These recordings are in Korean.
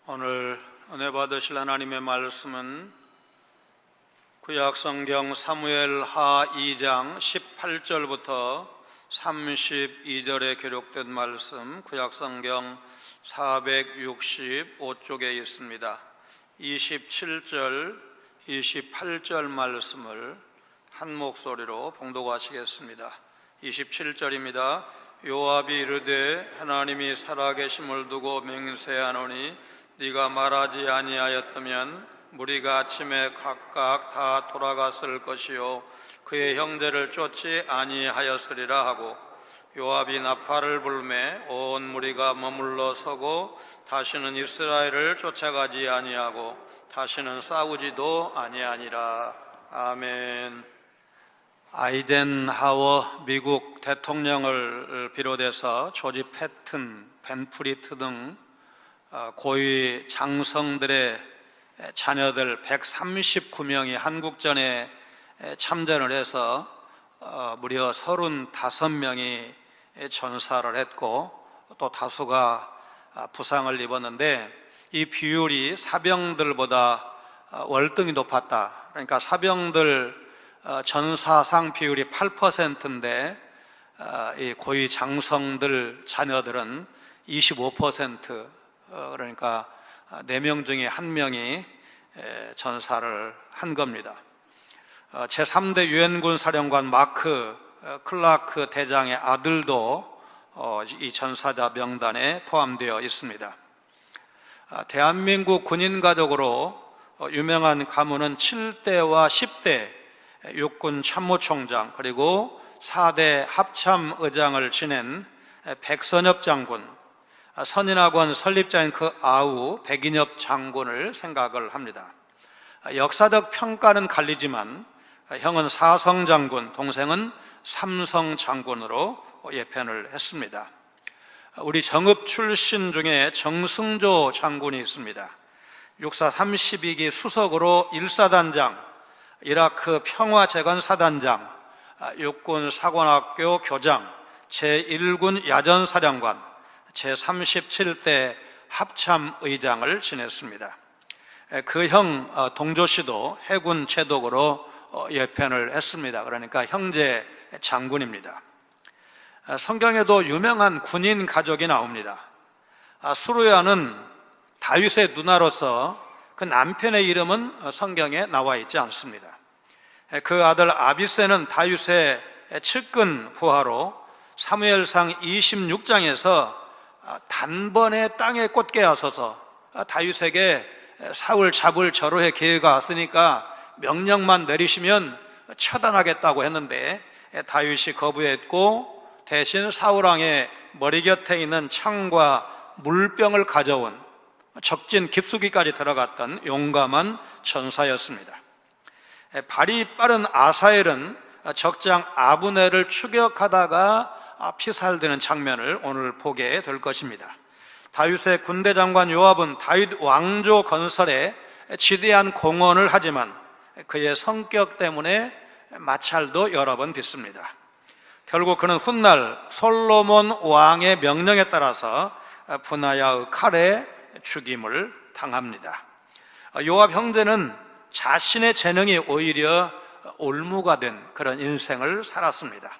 오늘 은혜 받으실 하나님의 말씀은 구약성경 사무엘하 2장 18절부터 32절에 기록된 말씀, 구약성경 465쪽에 있습니다. 27절, 28절 말씀을 한 목소리로 봉독하시겠습니다. 27절입니다. 요압이 이르되 하나님이 살아계심을 두고 맹세하노니 네가 말하지 아니하였다면 무리가 아침에 각각 다 돌아갔을 것이요 그의 형제를 쫓지 아니하였으리라 하고, 요압이 나팔을 불매 온 무리가 머물러 서고 다시는 이스라엘을 쫓아가지 아니하고 다시는 싸우지도 아니하니라. 아멘. 아이젠하워 미국 대통령을 비롯해서 조지 패튼, 벤 프리트 등 고위 장성들의 자녀들 139명이 한국전에 참전을 해서 무려 35명이 전사를 했고 또 다수가 부상을 입었는데, 이 비율이 사병들보다 월등히 높았다. 그러니까 사병들 전사상 비율이 8%인데 이 고위 장성들 자녀들은 25%, 그러니까 4명 중에 1명이 전사를 한 겁니다. 제3대 유엔군 사령관 마크 클라크 대장의 아들도 이 전사자 명단에 포함되어 있습니다. 대한민국 군인 가족으로 유명한 가문은 7대와 10대 육군 참모총장, 그리고 4대 합참의장을 지낸 백선엽 장군, 선인학원 설립자인 그 아우 백인엽 장군을 생각을 합니다. 역사적 평가는 갈리지만 형은 사성 장군, 동생은 삼성 장군으로 예편을 했습니다. 우리 정읍 출신 중에 정승조 장군이 있습니다. 육사 32기 수석으로 1사단장, 이라크 평화재건사단장, 육군 사관학교 교장, 제1군 야전사령관, 제37대 합참의장을 지냈습니다. 그 형 동조 씨도 해군 제독으로 예편을 했습니다. 그러니까 형제 장군입니다. 성경에도 유명한 군인 가족이 나옵니다. 수루야는 다윗의 누나로서 그 남편의 이름은 성경에 나와 있지 않습니다. 그 아들 아비새는 다윗의 측근 부하로 사무엘상 26장에서 단번에 땅에 꽂게하소서, 다윗에게 사울 잡을 절호의 기회가 왔으니까 명령만 내리시면 처단하겠다고 했는데 다윗이 거부했고 대신 사울왕의 머리 곁에 있는 창과 물병을 가져온 적진 깊숙이까지 들어갔던 용감한 전사였습니다. 발이 빠른 아사엘은 적장 아브넬을 추격하다가 피살되는 장면을 오늘 보게 될 것입니다. 다윗의 군대 장관 요압은 다윗 왕조 건설에 지대한 공헌을 하지만 그의 성격 때문에 마찰도 여러 번 빚습니다. 결국 그는 훗날 솔로몬 왕의 명령에 따라서 분하야의 칼에 죽임을 당합니다. 요압 형제는 자신의 재능이 오히려 올무가 된 그런 인생을 살았습니다.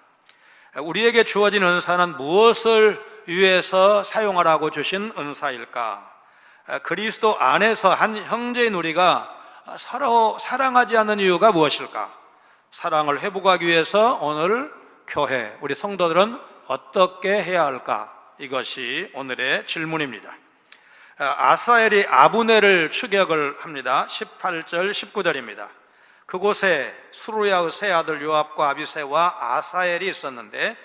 우리에게 주어진 은사는 무엇을 위해서 사용하라고 주신 은사일까? 그리스도 안에서 한 형제인 우리가 서로 사랑하지 않는 이유가 무엇일까? 사랑을 회복하기 위해서 오늘 교회, 우리 성도들은 어떻게 해야 할까? 이것이 오늘의 질문입니다. 아사엘이 아브넬을 추격을 합니다. 18절 19절입니다. 그곳에 수루야의 세 아들 요압과 아비새와 아사엘이 있었는데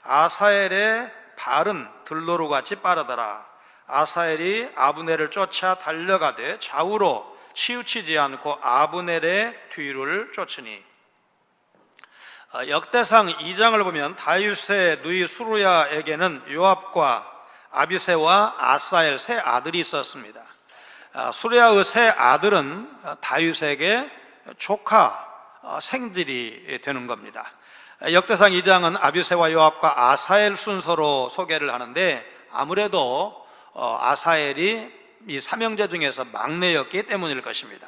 아사엘의 발은 들노루같이 빠르더라. 아사엘이 아브넬을 쫓아 달려가되 좌우로 치우치지 않고 아브넬의 뒤를 쫓으니. 역대상 2장을 보면 다윗의 누이 수루야에게는 요압과 아비새와 아사엘 세 아들이 있었습니다. 수루야의 세 아들은 다윗에게 조카 생질이 되는 겁니다. 역대상 2장은 아비새와 요압과 아사엘 순서로 소개를 하는데 아무래도 아사엘이 이 삼형제 중에서 막내였기 때문일 것입니다.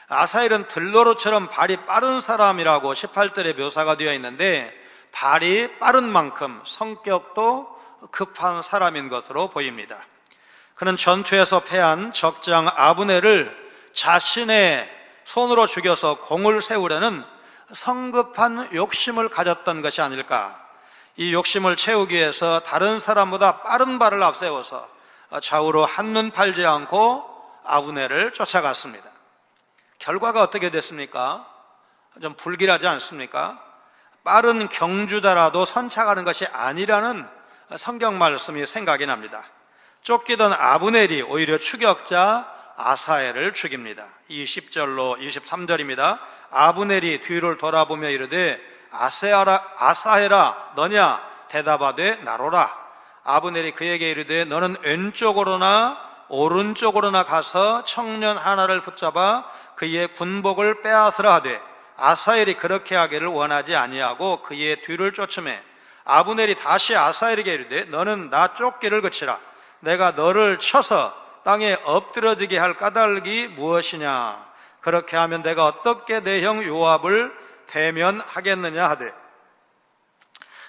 아사엘은 들러로처럼 발이 빠른 사람이라고 18절에 묘사가 되어 있는데, 발이 빠른 만큼 성격도 급한 사람인 것으로 보입니다. 그는 전투에서 패한 적장 아브넬을 자신의 손으로 죽여서 공을 세우려는 성급한 욕심을 가졌던 것이 아닐까. 이 욕심을 채우기 위해서 다른 사람보다 빠른 발을 앞세워서 좌우로 한눈 팔지 않고 아브넬을 쫓아갔습니다. 결과가 어떻게 됐습니까? 좀 불길하지 않습니까? 빠른 경주자라도 선착하는 것이 아니라는 성경 말씀이 생각이 납니다. 쫓기던 아브넬이 오히려 추격자 아사엘을 죽입니다. 20절로 23절입니다. 아브넬이 뒤를 돌아보며 이르되 아사엘아 너냐? 대답하되 나로라. 아브넬이 그에게 이르되 너는 왼쪽으로나 오른쪽으로나 가서 청년 하나를 붙잡아 그의 군복을 빼앗으라 하되, 아사엘이 그렇게 하기를 원하지 아니하고 그의 뒤를 쫓으매 아브넬이 다시 아사엘에게 이르되 너는 나 쫓기를 그치라. 내가 너를 쳐서 땅에 엎드러지게 할 까닭이 무엇이냐? 그렇게 하면 내가 어떻게 내 형 요압을 대면하겠느냐 하되,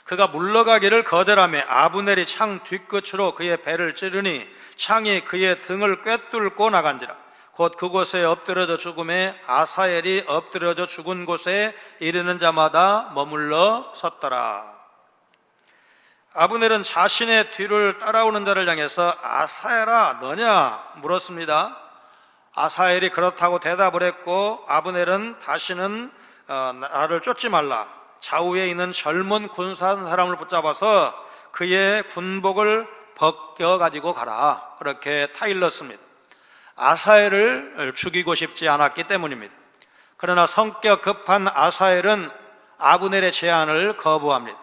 그가 물러가기를 거절하며 아브넬이 창 뒤끝으로 그의 배를 찌르니 창이 그의 등을 꿰뚫고 나간지라. 곧 그곳에 엎드려져 죽음에 아사엘이 엎드려져 죽은 곳에 이르는 자마다 머물러 섰더라. 아브넬은 자신의 뒤를 따라오는 자를 향해서 아사엘아 너냐? 물었습니다. 아사엘이 그렇다고 대답을 했고, 아브넬은 다시는 나를 쫓지 말라, 좌우에 있는 젊은 군사 한 사람을 붙잡아서 그의 군복을 벗겨가지고 가라, 그렇게 타일렀습니다. 아사엘을 죽이고 싶지 않았기 때문입니다. 그러나 성격 급한 아사엘은 아브넬의 제안을 거부합니다.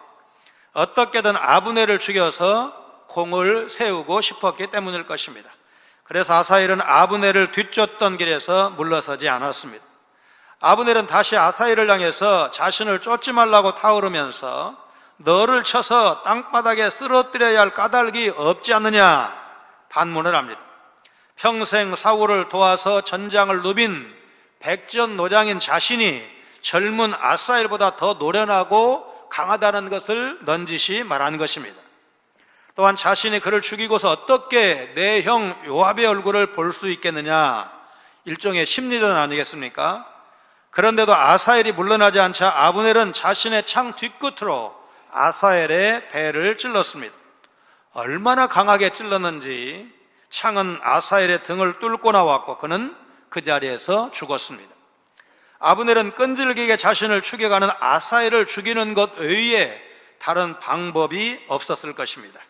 어떻게든 아브넬을 죽여서 공을 세우고 싶었기 때문일 것입니다. 그래서 아사엘은 아브넬을 뒤쫓던 길에서 물러서지 않았습니다. 아브넬은 다시 아사엘을 향해서 자신을 쫓지 말라고 타오르면서 너를 쳐서 땅바닥에 쓰러뜨려야 할 까닭이 없지 않느냐 반문을 합니다. 평생 사울을 도와서 전장을 누빈 백전노장인 자신이 젊은 아사엘보다 더 노련하고 강하다는 것을 넌지시 말하는 것입니다. 또한 자신이 그를 죽이고서 어떻게 내 형 요압의 얼굴을 볼 수 있겠느냐, 일종의 심리전 아니겠습니까? 그런데도 아사엘이 물러나지 않자 아브넬은 자신의 창 뒤끝으로 아사엘의 배를 찔렀습니다. 얼마나 강하게 찔렀는지 창은 아사엘의 등을 뚫고 나왔고 그는 그 자리에서 죽었습니다. 아브넬은 끈질기게 자신을 죽여가는 아사엘을 죽이는 것 외에 다른 방법이 없었을 것입니다.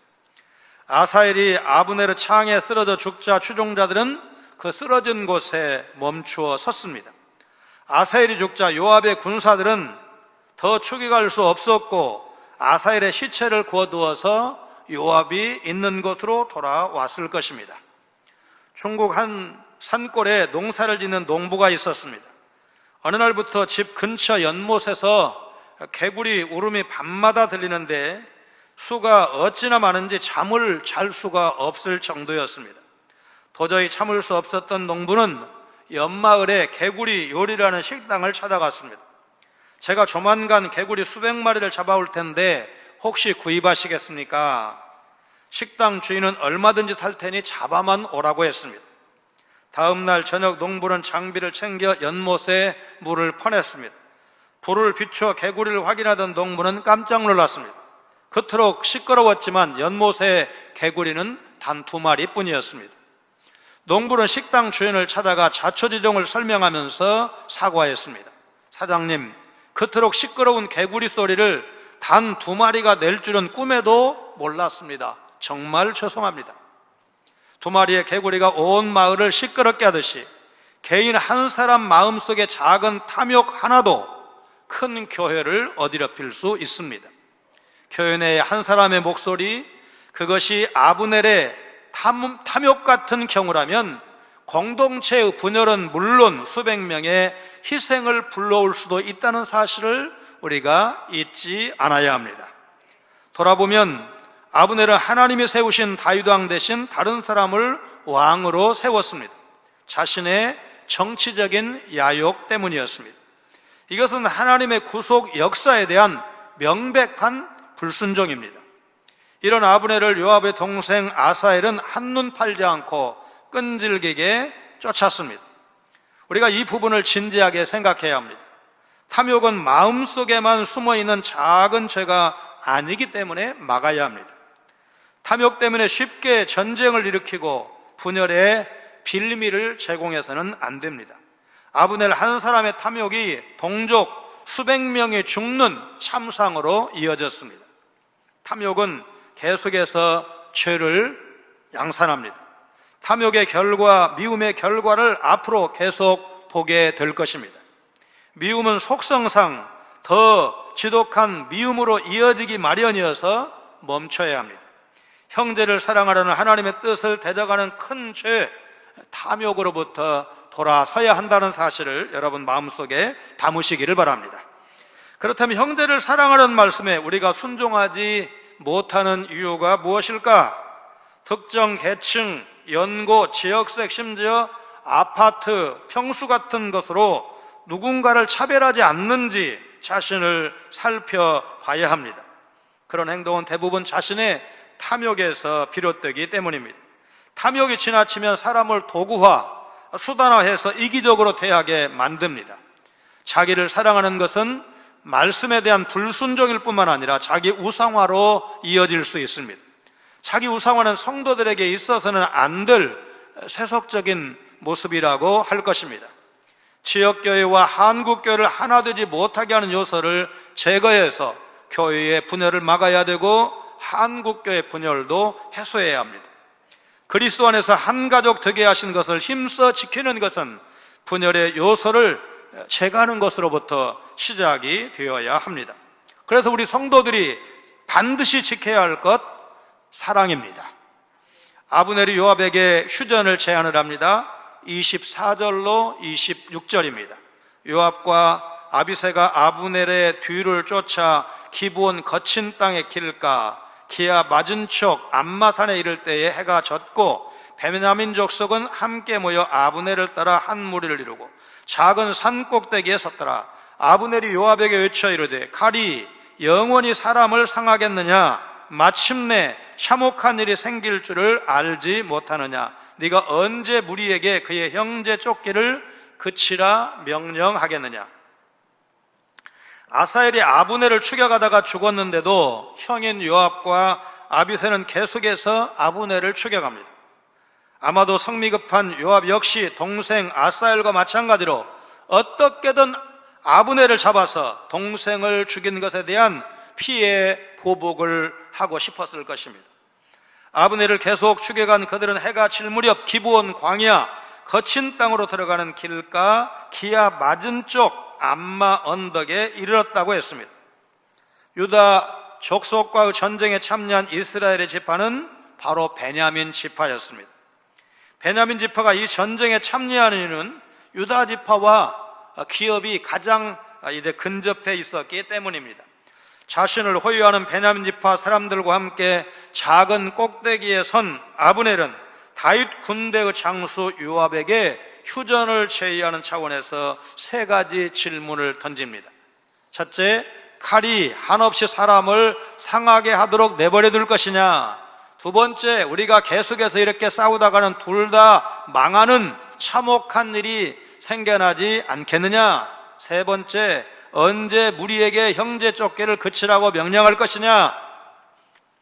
아사엘이 아브넬의 창에 쓰러져 죽자 추종자들은 그 쓰러진 곳에 멈추어 섰습니다. 아사엘이 죽자 요압의 군사들은 더 죽여갈 수 없었고 아사엘의 시체를 구워두어서 요압이 있는 곳으로 돌아왔을 것입니다. 중국 한 산골에 농사를 짓는 농부가 있었습니다. 어느 날부터 집 근처 연못에서 개구리 울음이 밤마다 들리는데 수가 어찌나 많은지 잠을 잘 수가 없을 정도였습니다. 도저히 참을 수 없었던 농부는 옆마을에 개구리 요리라는 식당을 찾아갔습니다. 제가 조만간 개구리 수백 마리를 잡아올 텐데 혹시 구입하시겠습니까? 식당 주인은 얼마든지 살 테니 잡아만 오라고 했습니다. 다음 날 저녁 농부는 장비를 챙겨 연못에 물을 퍼냈습니다. 불을 비추어 개구리를 확인하던 농부는 깜짝 놀랐습니다. 그토록 시끄러웠지만 연못에 개구리는 단 2마리뿐이었습니다. 농부는 식당 주인을 찾아가 자초지종을 설명하면서 사과했습니다. 사장님, 그토록 시끄러운 개구리 소리를 단 2마리가 낼 줄은 꿈에도 몰랐습니다. 정말 죄송합니다. 2마리의 개구리가 온 마을을 시끄럽게 하듯이 개인 한 사람 마음속에 작은 탐욕 하나도 큰 교회를 어지럽힐 수 있습니다. 교회 내의 한 사람의 목소리, 그것이 아브넬의 탐욕 같은 경우라면 공동체의 분열은 물론 수백 명의 희생을 불러올 수도 있다는 사실을 우리가 잊지 않아야 합니다. 돌아보면 아브넬은 하나님이 세우신 다윗 왕 대신 다른 사람을 왕으로 세웠습니다. 자신의 정치적인 야욕 때문이었습니다. 이것은 하나님의 구속 역사에 대한 명백한 불순종입니다. 이런 아브넬을 요압의 동생 아사엘은 한눈 팔지 않고 끈질기게 쫓았습니다. 우리가 이 부분을 진지하게 생각해야 합니다. 탐욕은 마음속에만 숨어있는 작은 죄가 아니기 때문에 막아야 합니다. 탐욕 때문에 쉽게 전쟁을 일으키고 분열의 빌미를 제공해서는 안 됩니다. 아브넬 한 사람의 탐욕이 동족 수백 명이 죽는 참상으로 이어졌습니다. 탐욕은 계속해서 죄를 양산합니다. 탐욕의 결과, 미움의 결과를 앞으로 계속 보게 될 것입니다. 미움은 속성상 더 지독한 미움으로 이어지기 마련이어서 멈춰야 합니다. 형제를 사랑하라는 하나님의 뜻을 대적하는 큰 죄, 탐욕으로부터 돌아서야 한다는 사실을 여러분 마음속에 담으시기를 바랍니다. 그렇다면 형제를 사랑하라는 말씀에 우리가 순종하지 못하는 이유가 무엇일까? 특정 계층, 연고, 지역색, 심지어 아파트, 평수 같은 것으로 누군가를 차별하지 않는지 자신을 살펴봐야 합니다. 그런 행동은 대부분 자신의 탐욕에서 비롯되기 때문입니다. 탐욕이 지나치면 사람을 도구화, 수단화해서 이기적으로 대하게 만듭니다. 자기를 사랑하는 것은 말씀에 대한 불순종일 뿐만 아니라 자기 우상화로 이어질 수 있습니다. 자기 우상화는 성도들에게 있어서는 안 될 세속적인 모습이라고 할 것입니다. 지역교회와 한국교회를 하나 되지 못하게 하는 요소를 제거해서 교회의 분열을 막아야 되고 한국교회 분열도 해소해야 합니다. 그리스도 안에서 한 가족 되게 하신 것을 힘써 지키는 것은 분열의 요소를 제거하는 것으로부터 시작이 되어야 합니다. 그래서 우리 성도들이 반드시 지켜야 할 것, 사랑입니다. 아브넬이 요압에게 휴전을 제안을 합니다. 24절로 26절입니다. 요압과 아비새가 아브넬의 뒤를 쫓아 기브온 거친 땅에 길가 기아 맞은 쪽 암마산에 이를 때에 해가 졌고 베냐민 족속은 함께 모여 아브넬을 따라 한 무리를 이루고 작은 산 꼭대기에 섰더라. 아브넬이 요압에게 외쳐 이르되 칼이 영원히 사람을 상하겠느냐? 마침내 참혹한 일이 생길 줄을 알지 못하느냐? 네가 언제 무리에게 그의 형제 쫓기를 그치라 명령하겠느냐? 아사엘이 아브넬을 추격하다가 죽었는데도 형인 요압과 아비새는 계속해서 아브넬을 추격합니다. 아마도 성미급한 요압 역시 동생 아사엘과 마찬가지로 어떻게든 아브넬을 잡아서 동생을 죽인 것에 대한 피해 보복을 하고 싶었을 것입니다. 아브넬을 계속 추격한 그들은 해가 질 무렵 기브온 광야 거친 땅으로 들어가는 길가 기아 맞은 쪽 암마 언덕에 이르렀다고 했습니다. 유다 족속과의 전쟁에 참여한 이스라엘의 지파는 바로 베냐민 지파였습니다. 베냐민 지파가 이 전쟁에 참여하는 이유는 유다 지파와 기업이 가장 근접해 있었기 때문입니다. 자신을 호위하는 베냐민 지파 사람들과 함께 작은 꼭대기에 선 아브넬은 다윗 군대의 장수 요압에게 휴전을 제의하는 차원에서 세 가지 질문을 던집니다. 첫째, 칼이 한없이 사람을 상하게 하도록 내버려 둘 것이냐? 두 번째, 우리가 계속해서 이렇게 싸우다가는 둘 다 망하는 참혹한 일이 생겨나지 않겠느냐? 세 번째, 언제 무리에게 형제 쫓기를 그치라고 명령할 것이냐?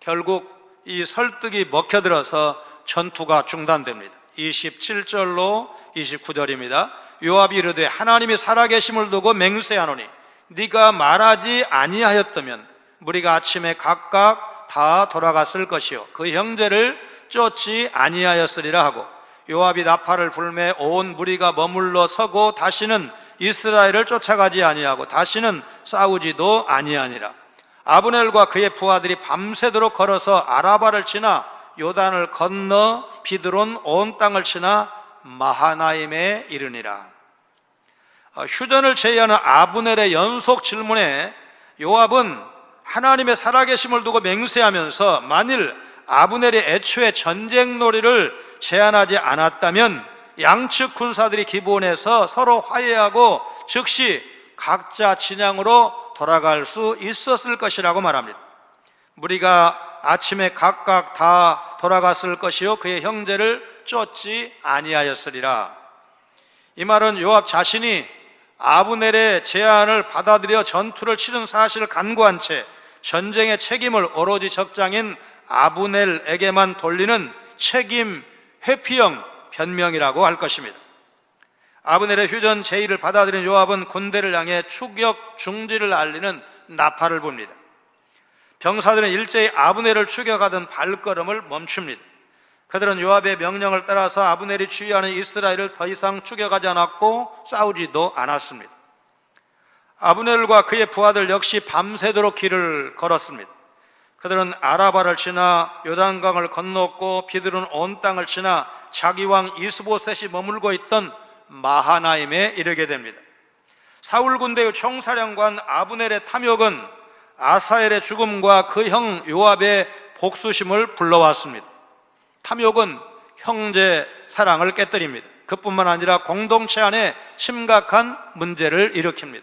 결국 이 설득이 먹혀들어서 전투가 중단됩니다. 27절로 29절입니다. 요압이 이르되 하나님이 살아계심을 두고 맹세하노니 네가 말하지 아니하였다면 무리가 아침에 각각 다 돌아갔을 것이요 그 형제를 쫓지 아니하였으리라 하고 요압이 나팔을 불매 온 무리가 머물러 서고 다시는 이스라엘을 쫓아가지 아니하고 다시는 싸우지도 아니하니라. 아브넬과 그의 부하들이 밤새도록 걸어서 아라바를 지나 요단을 건너 비드론 온 땅을 지나 마하나임에 이르니라. 휴전을 제의하는 아브넬의 연속 질문에 요압은 하나님의 살아계심을 두고 맹세하면서 만일 아브넬이 애초에 전쟁놀이를 제안하지 않았다면 양측 군사들이 기브온에서 서로 화해하고 즉시 각자 진영으로 돌아갈 수 있었을 것이라고 말합니다. 무리가 아침에 각각 다 돌아갔을 것이요 그의 형제를 쫓지 아니하였으리라. 이 말은 요압 자신이 아브넬의 제안을 받아들여 전투를 치른 사실을 간구한 채 전쟁의 책임을 오로지 적장인 아브넬에게만 돌리는 책임 회피형 변명이라고 할 것입니다. 아브넬의 휴전 제의를 받아들인 요압은 군대를 향해 추격 중지를 알리는 나팔을 붑니다. 병사들은 일제히 아브넬을 추격하던 발걸음을 멈춥니다. 그들은 요압의 명령을 따라서 아브넬이 주의하는 이스라엘을 더 이상 추격하지 않았고 싸우지도 않았습니다. 아브넬과 그의 부하들 역시 밤새도록 길을 걸었습니다. 그들은 아라바를 지나 요단강을 건넜고 비들은 온 땅을 지나 자기 왕 이스보셋이 머물고 있던 마하나임에 이르게 됩니다. 사울 군대의 총사령관 아브넬의 탐욕은 아사엘의 죽음과 그 형 요압의 복수심을 불러왔습니다. 탐욕은 형제 사랑을 깨뜨립니다. 그뿐만 아니라 공동체 안에 심각한 문제를 일으킵니다.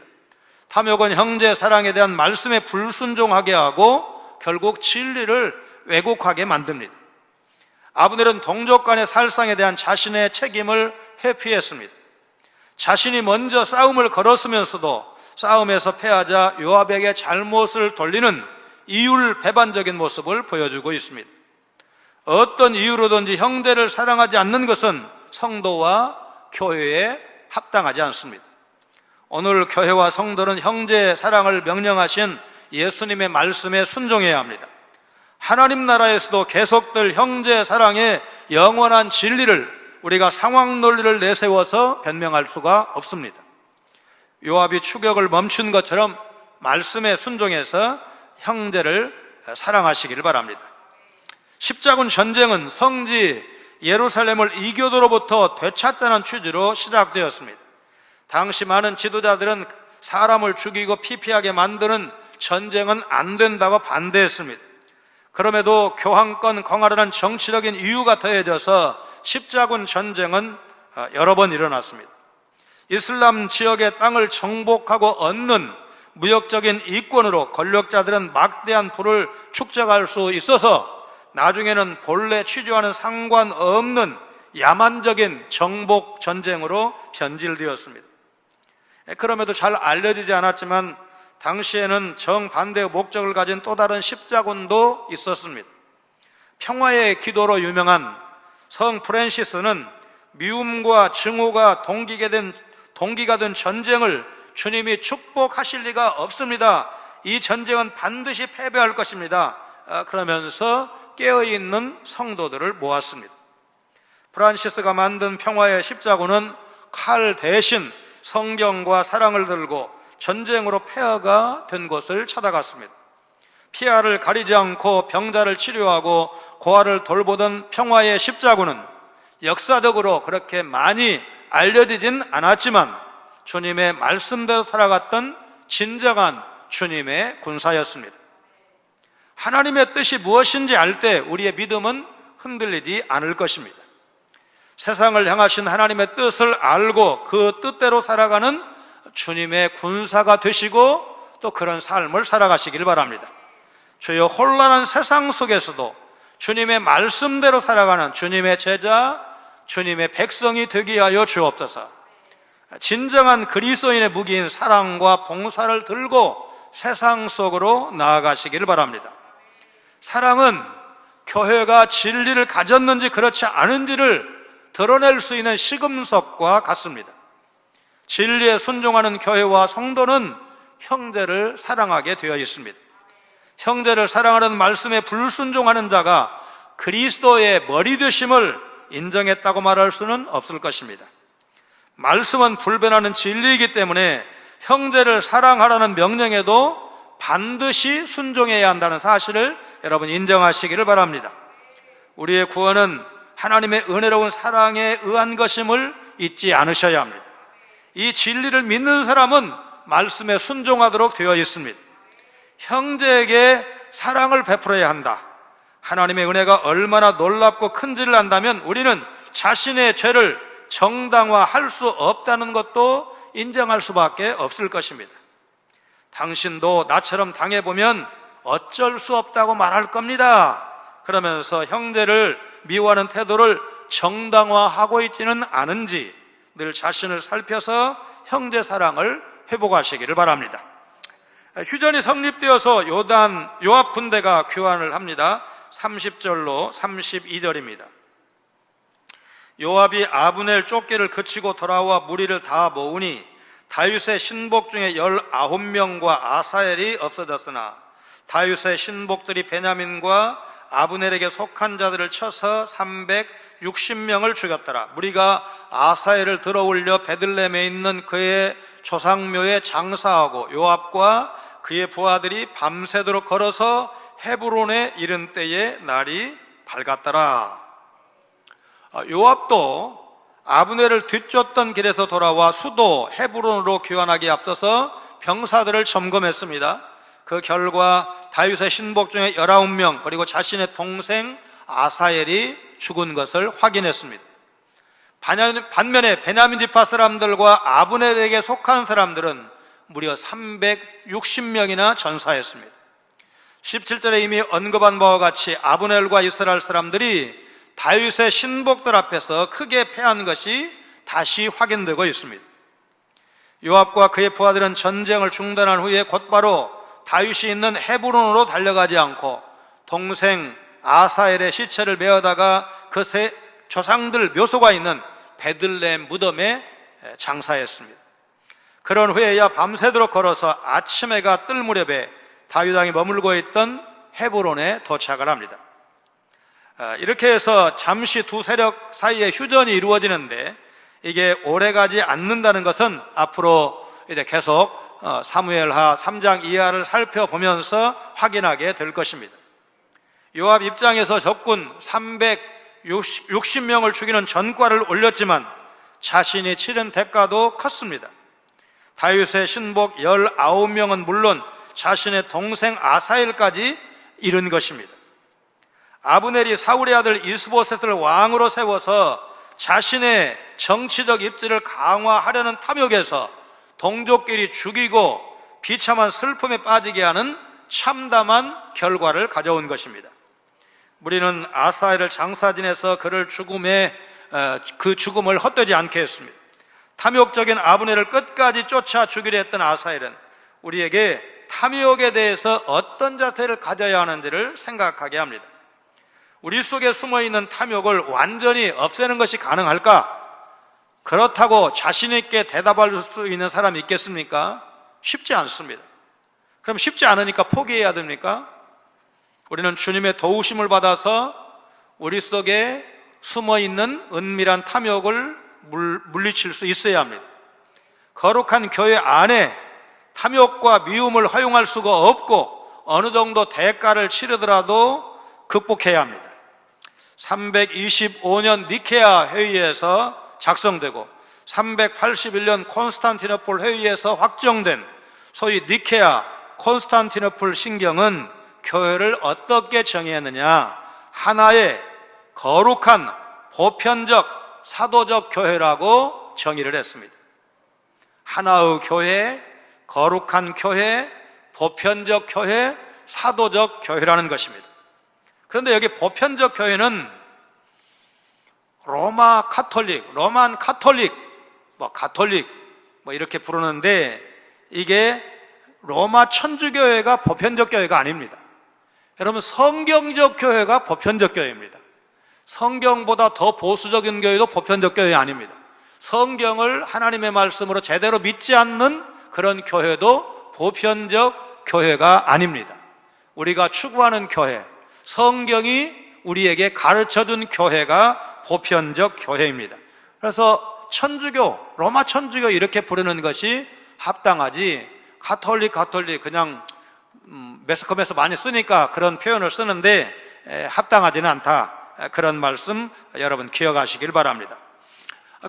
탐욕은 형제 사랑에 대한 말씀에 불순종하게 하고 결국 진리를 왜곡하게 만듭니다. 아브넬은 동족 간의 살상에 대한 자신의 책임을 회피했습니다. 자신이 먼저 싸움을 걸었으면서도 싸움에서 패하자 요압에게 잘못을 돌리는 이율배반적인 모습을 보여주고 있습니다. 어떤 이유로든지 형제를 사랑하지 않는 것은 성도와 교회에 합당하지 않습니다. 오늘 교회와 성도는 형제의 사랑을 명령하신 예수님의 말씀에 순종해야 합니다. 하나님 나라에서도 계속될 형제 사랑의 영원한 진리를 우리가 상황 논리를 내세워서 변명할 수가 없습니다. 요압이 추격을 멈춘 것처럼 말씀에 순종해서 형제를 사랑하시기를 바랍니다. 십자군 전쟁은 성지 예루살렘을 이교도로부터 되찾다는 취지로 시작되었습니다. 당시 많은 지도자들은 사람을 죽이고 피폐하게 만드는 전쟁은 안 된다고 반대했습니다. 그럼에도 교황권 강화라는 정치적인 이유가 더해져서 십자군 전쟁은 여러 번 일어났습니다. 이슬람 지역의 땅을 정복하고 얻는 무역적인 이권으로 권력자들은 막대한 부를 축적할 수 있어서 나중에는 본래 취지와는 상관없는 야만적인 정복 전쟁으로 변질되었습니다. 그럼에도 잘 알려지지 않았지만 당시에는 정반대의 목적을 가진 또 다른 십자군도 있었습니다. 평화의 기도로 유명한 성 프랜시스는 미움과 증오가 동기가 된 전쟁을 주님이 축복하실 리가 없습니다. 이 전쟁은 반드시 패배할 것입니다. 그러면서 깨어있는 성도들을 모았습니다. 프란시스가 만든 평화의 십자군은 칼 대신 성경과 사랑을 들고 전쟁으로 폐허가 된 곳을 찾아갔습니다. 피아를 가리지 않고 병자를 치료하고 고아를 돌보던 평화의 십자군은 역사적으로 그렇게 많이 알려지진 않았지만 주님의 말씀대로 살아갔던 진정한 주님의 군사였습니다. 하나님의 뜻이 무엇인지 알 때 우리의 믿음은 흔들리지 않을 것입니다. 세상을 향하신 하나님의 뜻을 알고 그 뜻대로 살아가는 주님의 군사가 되시고 또 그런 삶을 살아가시길 바랍니다. 주여, 혼란한 세상 속에서도 주님의 말씀대로 살아가는 주님의 제자, 주님의 백성이 되게 하여 주옵소서. 진정한 그리스도인의 무기인 사랑과 봉사를 들고 세상 속으로 나아가시길 바랍니다. 사랑은 교회가 진리를 가졌는지 그렇지 않은지를 드러낼 수 있는 시금석과 같습니다. 진리에 순종하는 교회와 성도는 형제를 사랑하게 되어 있습니다. 형제를 사랑하는 말씀에 불순종하는 자가 그리스도의 머리 되심을 인정했다고 말할 수는 없을 것입니다. 말씀은 불변하는 진리이기 때문에 형제를 사랑하라는 명령에도 반드시 순종해야 한다는 사실을 여러분 인정하시기를 바랍니다. 우리의 구원은 하나님의 은혜로운 사랑에 의한 것임을 잊지 않으셔야 합니다. 이 진리를 믿는 사람은 말씀에 순종하도록 되어 있습니다. 형제에게 사랑을 베풀어야 한다. 하나님의 은혜가 얼마나 놀랍고 큰지를 안다면 우리는 자신의 죄를 정당화할 수 없다는 것도 인정할 수밖에 없을 것입니다. 당신도 나처럼 당해보면 어쩔 수 없다고 말할 겁니다. 그러면서 형제를 미워하는 태도를 정당화하고 있지는 않은지 늘 자신을 살펴서 형제 사랑을 회복하시기를 바랍니다. 휴전이 성립되어서 요압 군대가 귀환을 합니다. 30절로 32절입니다. 요압이 아브넬 쫓기를 그치고 돌아와 무리를 다 모으니 다윗의 신복 중에 19명과 아사엘이 없어졌으나 다윗의 신복들이 베냐민과 아브넬에게 속한 자들을 쳐서 360명을 죽였더라. 무리가 아사엘을 들어올려 베들레헴에 있는 그의 조상묘에 장사하고 요압과 그의 부하들이 밤새도록 걸어서 헤브론에 이른 때에 날이 밝았더라. 요압도 아브넬을 뒤쫓던 길에서 돌아와 수도 헤브론으로 귀환하기에 앞서서 병사들을 점검했습니다. 그 결과 다윗의 신복 중에 19명 그리고 자신의 동생 아사엘이 죽은 것을 확인했습니다. 반면에 베냐민 지파 사람들과 아브넬에게 속한 사람들은 무려 360명이나 전사했습니다. 17절에 이미 언급한 바와 같이 아브넬과 이스라엘 사람들이 다윗의 신복들 앞에서 크게 패한 것이 다시 확인되고 있습니다. 요압과 그의 부하들은 전쟁을 중단한 후에 곧바로 다윗이 있는 헤브론으로 달려가지 않고 동생 아사엘의 시체를 메어다가 그 세 조상들 묘소가 있는 베들레헴 무덤에 장사했습니다. 그런 후에야 밤새도록 걸어서 아침 해가 뜰 무렵에 다윗 왕이 머물고 있던 헤브론에 도착을 합니다. 이렇게 해서 잠시 두 세력 사이에 휴전이 이루어지는데 이게 오래가지 않는다는 것은 앞으로 이제 계속 사무엘하 3장 이하를 살펴보면서 확인하게 될 것입니다. 요압 입장에서 적군 360명을 죽이는 전과를 올렸지만 자신이 치른 대가도 컸습니다. 다윗의 신복 19명은 물론 자신의 동생 아사엘까지 잃은 것입니다. 아브넬이 사울의 아들 이스보셋을 왕으로 세워서 자신의 정치적 입지를 강화하려는 탐욕에서 동족끼리 죽이고 비참한 슬픔에 빠지게 하는 참담한 결과를 가져온 것입니다. 우리는 아사엘을 장사 지내서 그 죽음을 헛되지 않게 했습니다. 탐욕적인 아브넬을 끝까지 쫓아 죽이려 했던 아사엘은 우리에게 탐욕에 대해서 어떤 자세를 가져야 하는지를 생각하게 합니다. 우리 속에 숨어있는 탐욕을 완전히 없애는 것이 가능할까? 그렇다고 자신 있게 대답할 수 있는 사람이 있겠습니까? 쉽지 않습니다. 그럼 쉽지 않으니까 포기해야 됩니까? 우리는 주님의 도우심을 받아서 우리 속에 숨어있는 은밀한 탐욕을 물리칠 수 있어야 합니다. 거룩한 교회 안에 탐욕과 미움을 허용할 수가 없고 어느 정도 대가를 치르더라도 극복해야 합니다. 325년 니케아 회의에서 작성되고 381년 콘스탄티노플 회의에서 확정된 소위 니케아 콘스탄티노플 신경은 교회를 어떻게 정의했느냐? 하나의 거룩한 보편적 사도적 교회라고 정의를 했습니다. 하나의 교회, 거룩한 교회, 보편적 교회, 사도적 교회라는 것입니다. 그런데 여기 보편적 교회는 로만 카톨릭 이렇게 부르는데 이게 로마 천주교회가 보편적 교회가 아닙니다. 여러분, 성경적 교회가 보편적 교회입니다. 성경보다 더 보수적인 교회도 보편적 교회 아닙니다. 성경을 하나님의 말씀으로 제대로 믿지 않는 그런 교회도 보편적 교회가 아닙니다. 우리가 추구하는 교회, 성경이 우리에게 가르쳐준 교회가 보편적 교회입니다. 그래서 천주교, 로마 천주교 이렇게 부르는 것이 합당하지, 가톨릭 그냥 매스컴에서 많이 쓰니까 그런 표현을 쓰는데 합당하지는 않다. 그런 말씀 여러분 기억하시길 바랍니다.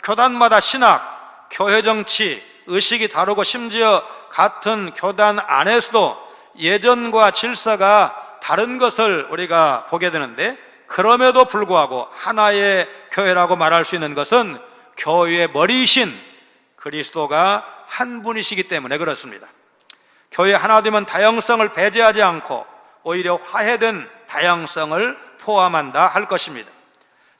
교단마다 신학, 교회 정치, 의식이 다르고 심지어 같은 교단 안에서도 예전과 질서가 다른 것을 우리가 보게 되는데, 그럼에도 불구하고 하나의 교회라고 말할 수 있는 것은 교회의 머리이신 그리스도가 한 분이시기 때문에 그렇습니다. 교회 하나 되면 다양성을 배제하지 않고 오히려 화해된 다양성을 포함한다 할 것입니다.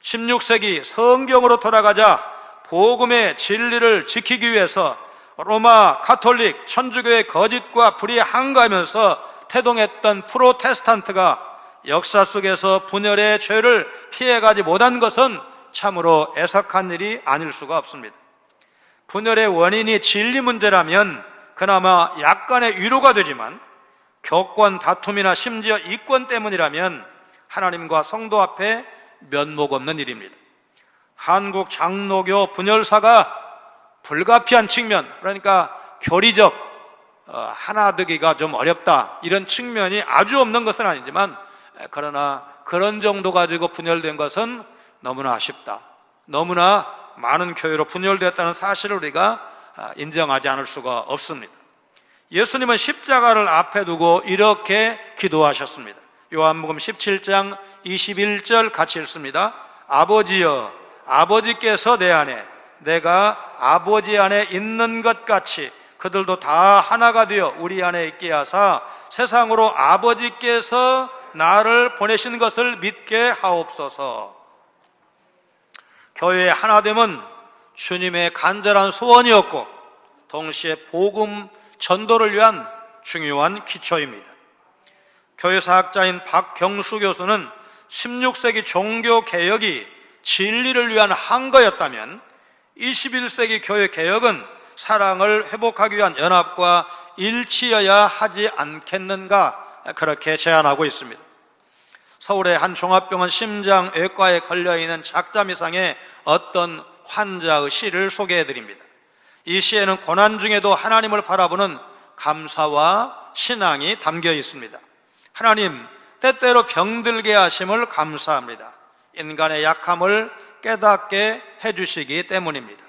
16세기 성경으로 돌아가자 복음의 진리를 지키기 위해서 로마 가톨릭 천주교의 거짓과 불의에 항거하면서 태동했던 프로테스탄트가 역사 속에서 분열의 죄를 피해가지 못한 것은 참으로 애석한 일이 아닐 수가 없습니다. 분열의 원인이 진리 문제라면 그나마 약간의 위로가 되지만, 교권 다툼이나 심지어 이권 때문이라면 하나님과 성도 앞에 면목 없는 일입니다. 한국 장로교 분열사가 불가피한 측면, 그러니까 교리적 하나 되기가 좀 어렵다, 이런 측면이 아주 없는 것은 아니지만, 그러나 그런 정도 가지고 분열된 것은 너무나 아쉽다, 너무나 많은 교회로 분열되었다는 사실을 우리가 인정하지 않을 수가 없습니다. 예수님은 십자가를 앞에 두고 이렇게 기도하셨습니다. 요한복음 17장 21절 같이 읽습니다. 아버지여, 아버지께서 내 안에, 내가 아버지 안에 있는 것 같이 그들도 다 하나가 되어 우리 안에 있게 하사 세상으로 아버지께서 나를 보내신 것을 믿게 하옵소서. 교회의 하나됨은 주님의 간절한 소원이었고 동시에 복음 전도를 위한 중요한 기초입니다. 교회사학자인 박경수 교수는 16세기 종교개혁이 진리를 위한 항거였다면 21세기 교회개혁은 사랑을 회복하기 위한 연합과 일치여야 하지 않겠는가, 그렇게 제안하고 있습니다. 서울의 한 종합병원 심장외과에 걸려있는 작자미상의 어떤 환자의 시를 소개해드립니다. 이 시에는 고난 중에도 하나님을 바라보는 감사와 신앙이 담겨 있습니다. 하나님, 때때로 병들게 하심을 감사합니다. 인간의 약함을 깨닫게 해주시기 때문입니다.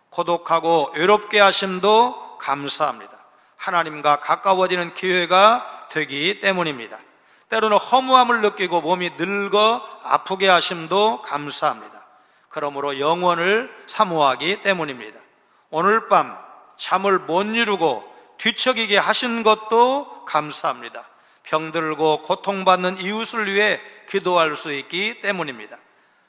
고독하고 외롭게 하심도 감사합니다. 하나님과 가까워지는 기회가 되기 때문입니다. 때로는 허무함을 느끼고 몸이 늙어 아프게 하심도 감사합니다. 그러므로 영원을 사모하기 때문입니다. 오늘 밤 잠을 못 이루고 뒤척이게 하신 것도 감사합니다. 병들고 고통받는 이웃을 위해 기도할 수 있기 때문입니다.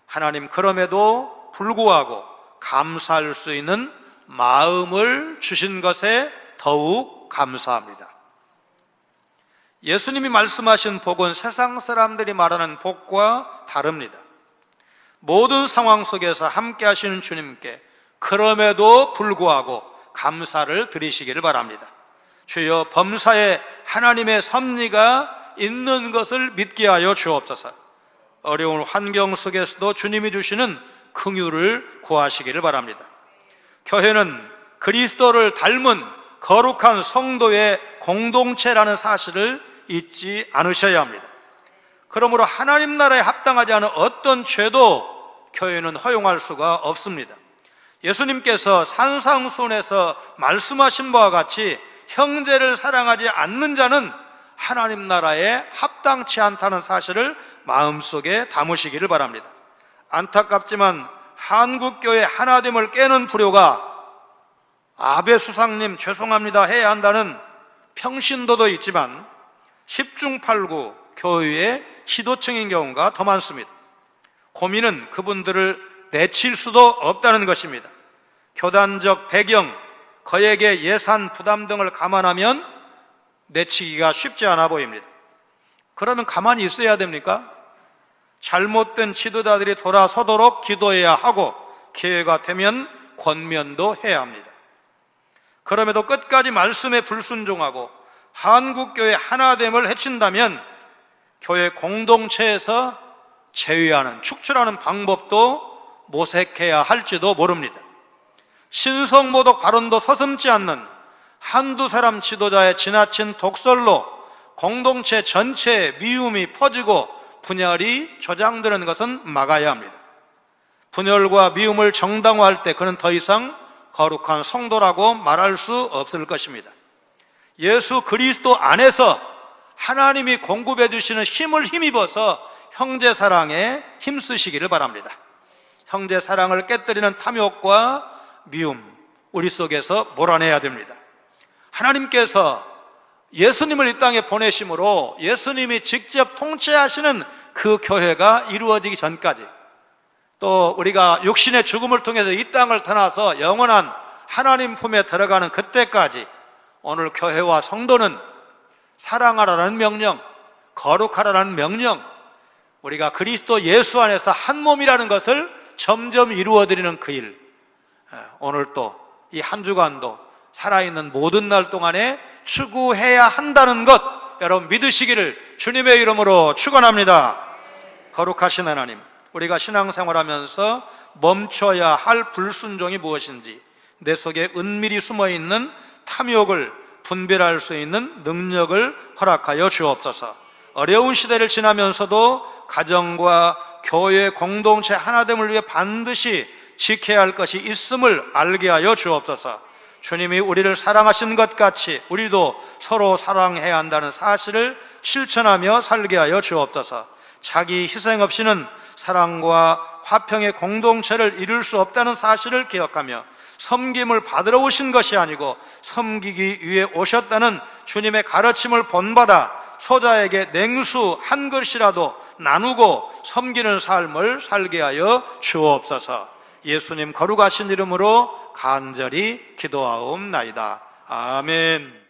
하나님, 그럼에도 불구하고 감사할 수 있는 마음을 주신 것에 더욱 감사합니다. 예수님이 말씀하신 복은 세상 사람들이 말하는 복과 다릅니다. 모든 상황 속에서 함께 하시는 주님께 그럼에도 불구하고 감사를 드리시기를 바랍니다. 주여, 범사에 하나님의 섭리가 있는 것을 믿게 하여 주옵소서. 어려운 환경 속에서도 주님이 주시는 긍휼을 구하시기를 바랍니다. 교회는 그리스도를 닮은 거룩한 성도의 공동체라는 사실을 잊지 않으셔야 합니다. 그러므로 하나님 나라에 합당하지 않은 어떤 죄도 교회는 허용할 수가 없습니다. 예수님께서 산상수훈에서 말씀하신 바와 같이 형제를 사랑하지 않는 자는 하나님 나라에 합당치 않다는 사실을 마음속에 담으시기를 바랍니다. 안타깝지만 한국교회 하나됨을 깨는 불효가 아베 수상님 죄송합니다 해야 한다는 평신도도 있지만 10중 8구 교회의 지도층인 경우가 더 많습니다. 고민은 그분들을 내칠 수도 없다는 것입니다. 교단적 배경, 거액의 예산 부담 등을 감안하면 내치기가 쉽지 않아 보입니다. 그러면 가만히 있어야 됩니까? 잘못된 지도자들이 돌아서도록 기도해야 하고 기회가 되면 권면도 해야 합니다. 그럼에도 끝까지 말씀에 불순종하고 한국교회 하나됨을 해친다면 교회 공동체에서 제외하는, 축출하는 방법도 모색해야 할지도 모릅니다. 신성모독 발언도 서슴지 않는 한두 사람 지도자의 지나친 독설로 공동체 전체에 미움이 퍼지고 분열이 조장되는 것은 막아야 합니다. 분열과 미움을 정당화할 때 그는 더 이상 거룩한 성도라고 말할 수 없을 것입니다. 예수 그리스도 안에서 하나님이 공급해 주시는 힘을 힘입어서 형제 사랑에 힘쓰시기를 바랍니다. 형제 사랑을 깨뜨리는 탐욕과 미움, 우리 속에서 몰아내야 됩니다. 하나님께서 예수님을 이 땅에 보내심으로 예수님이 직접 통치하시는 그 교회가 이루어지기 전까지, 또 우리가 육신의 죽음을 통해서 이 땅을 떠나서 영원한 하나님 품에 들어가는 그때까지 오늘 교회와 성도는 사랑하라는 명령, 거룩하라는 명령, 우리가 그리스도 예수 안에서 한 몸이라는 것을 점점 이루어드리는 그 일, 오늘 또 이 한 주간도 살아있는 모든 날 동안에 추구해야 한다는 것, 여러분 믿으시기를 주님의 이름으로 축원합니다. 거룩하신 하나님, 우리가 신앙생활하면서 멈춰야 할 불순종이 무엇인지, 내 속에 은밀히 숨어있는 탐욕을 분별할 수 있는 능력을 허락하여 주옵소서. 어려운 시대를 지나면서도 가정과 교회 공동체 하나됨을 위해 반드시 지켜야 할 것이 있음을 알게 하여 주옵소서. 주님이 우리를 사랑하신 것 같이 우리도 서로 사랑해야 한다는 사실을 실천하며 살게 하여 주옵소서. 자기 희생 없이는 사랑과 화평의 공동체를 이룰 수 없다는 사실을 기억하며 섬김을 받으러 오신 것이 아니고 섬기기 위해 오셨다는 주님의 가르침을 본받아 소자에게 냉수 한 그릇이라도 나누고 섬기는 삶을 살게 하여 주옵소서. 예수님 거룩하신 이름으로 간절히 기도하옵나이다. 아멘.